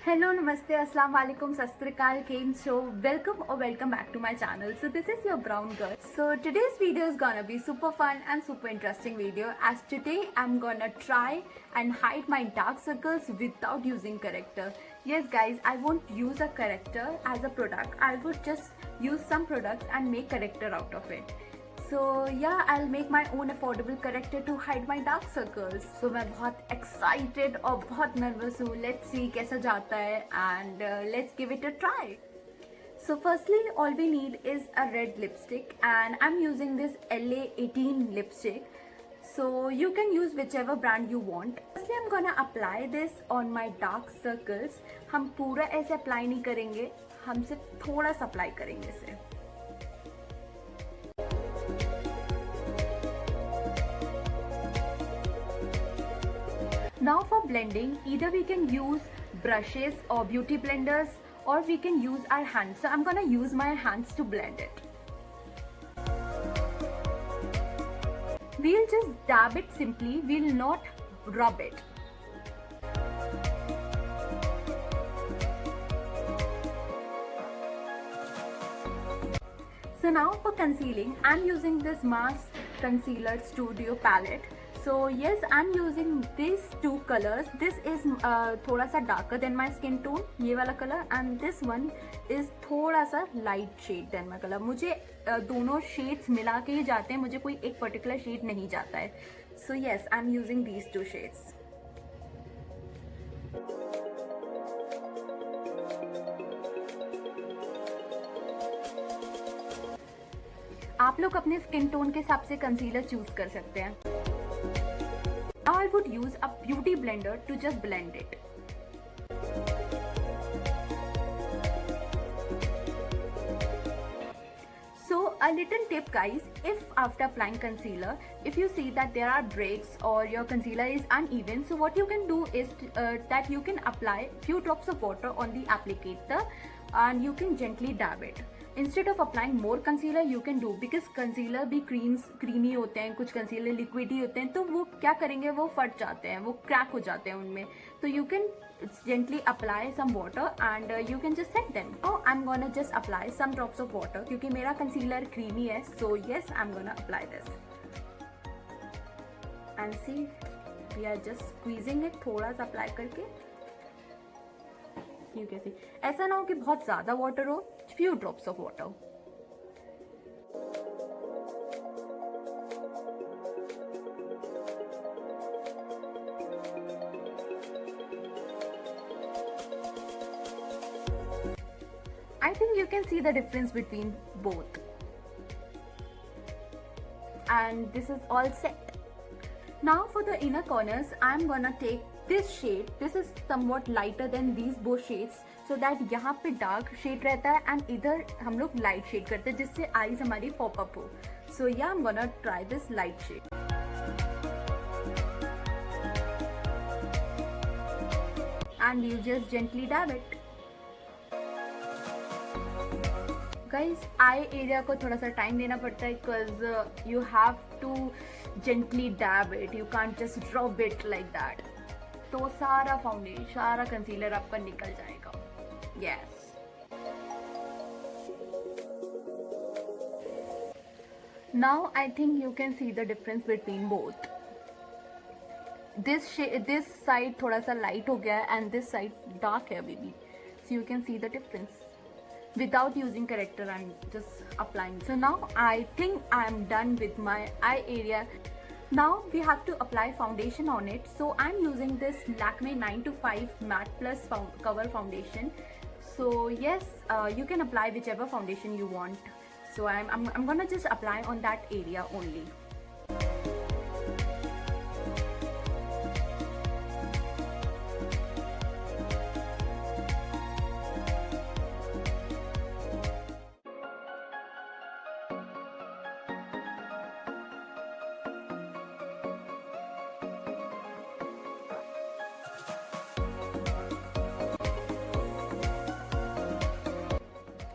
Hello, Namaste, Assalamu alaikum, Sastrikal, Kane Show. Welcome back to my channel. So this is your brown girl. So today's video is gonna be super fun and super interesting video, as today I'm gonna try and hide my dark circles without using corrector. Yes guys, I won't use a corrector as a product. I would just use some products and make corrector out of it. So yeah, I'll make my own affordable corrector to hide my dark circles. So मैं बहुत excited और बहुत nervous हूँ. Let's see कैसा जाता है and let's give it a try. So firstly, all we need is a red lipstick and I'm using this LA18 lipstick. So you can use whichever brand you want. Firstly, I'm gonna apply this on my dark circles. हम पूरा ऐसे apply नहीं करेंगे, हम सिर्फ थोड़ा सा apply करेंगे इसे. Now for blending, either we can use brushes or beauty blenders, or we can use our hands. So I'm gonna use my hands to blend it. We'll just dab it simply, we'll not rub it. So now for concealing, I'm using this Mars Concealer Studio palette. So yes, I'm using these two colors. This is थोड़ा सा darker than my skin tone, ये वाला color, and this one is थोड़ा सा light shade than my color. मुझे दोनों shades मिला के ही जाते हैं, मुझे कोई एक particular shade नहीं जाता है. So yes, I'm using these two shades. आप लोग अपने स्किन टोन के हिसाब से कंसीलर चूज कर सकते हैं. Now I would use a beauty blender to just blend it. So a little tip guys, if after applying concealer, if you see that there are breaks or your concealer is uneven, so what you can do is that you can apply few drops of water on the applicator and you can gently dab it. Instead of applying more concealer you can do, because concealer भी creamy होते हैं, कुछ concealer liquidy होते हैं, तो वो क्या करेंगे, वो फट जाते हैं, वो crack हो जाते हैं उनमें. तो you can gently apply some water and you can just set them. Now I'm gonna just apply some drops of water क्योंकि मेरा concealer creamy है. So yes, I'm gonna apply this. And see, we are just squeezing it, थोड़ा सा apply करके. You can see, ऐसा ना हो कि बहुत ज़्यादा water हो, few drops of water. I think you can see the difference between both. And this is all set. Now for the inner corners, I'm gonna take this shade. This is somewhat lighter than these both shades, so that यहाँ पे dark shade रहता है and इधर हम लोग light shade करते हैं जिससे eyes हमारी pop up हो. So yeah, I'm gonna try this light shade. And you just gently dab it. Guys, eye area को थोड़ा सा time देना पड़ता है because you have to gently dab it. You can't just rub it like that. तो सारा foundation, सारा concealer आपका निकल जाएगा. Yes. Now I think you can see the difference between both. This side थोड़ा सा light हो गया है and this side dark है अभी भी. So you can see the difference. Without using corrector, I'm just applying. So now I think I'm done with my eye area. Now we have to apply foundation on it. So I'm using this Lakme 9 to 5 Matte Plus Cover Foundation. So yes, you can apply whichever foundation you want. So I'm gonna just apply on that area only.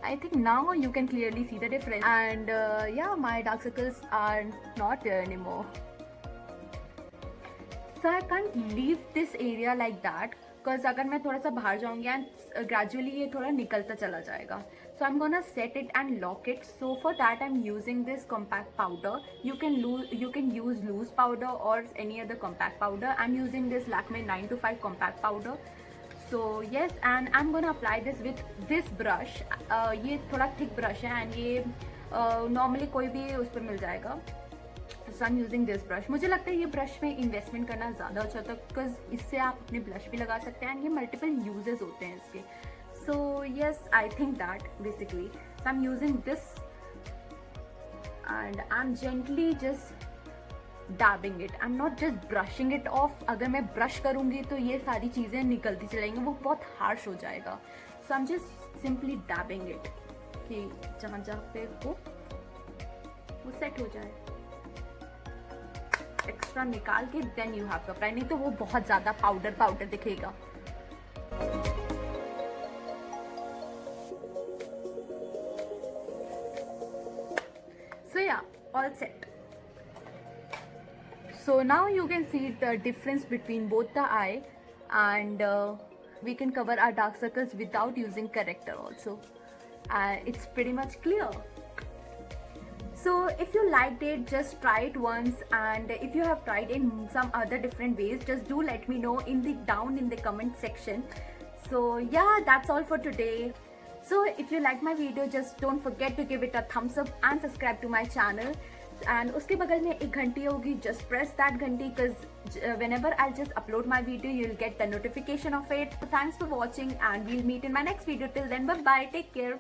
I think now you can clearly see the difference, and yeah, my dark circles are not there anymore. So I can't leave this area like that. Because अगर मैं थोड़ा सा बाहर जाऊंगी and gradually ये थोड़ा निकलता चला जाएगा. So I'm gonna set it and lock it. So for that I'm using this compact powder. You can use loose powder or any other compact powder. I'm using this Lakme 925 compact powder. So yes, and I'm gonna apply this with this brush. ये थोड़ा thick brush है and ये normally कोई भी उस पर मिल जाएगा. So I'm using this brush. मुझे लगता है ये ब्रश में इन्वेस्टमेंट करना ज़्यादा अच्छा होता है बिकॉज इससे आप अपने ब्लश भी लगा सकते हैं एंड ये मल्टीपल यूजेस होते हैं इसके. So yes, I think that basically. So I'm using this and I'm gently just dabbing it. I'm not just brushing it off. अगर मैं brush करूँगी तो ये सारी चीज़ें निकलती चलेंगी, वो बहुत harsh हो जाएगा. So I'm just simply dabbing it कि जहाँ जहाँ पे वो set हो जाए. एक्स्ट्रा निकाल के then you have to apply, नहीं तो वो बहुत ज़्यादा पाउडर दिखेगा. So yeah, all set. So now you can see the difference between both the eye and we can cover our dark circles without using corrector also. It's pretty much clear. So if you liked it, just try it once, and if you have tried in some other different ways, just do let me know down in the comment section. So yeah, that's all for today. So if you like my video, just don't forget to give it a thumbs up and subscribe to my channel. And उसके बगल में एक घंटी होगी, just press that घंटी because whenever I'll just upload my video, you'll get the notification of it. So thanks for watching and we'll meet in my next video. Till then, bye bye, take care.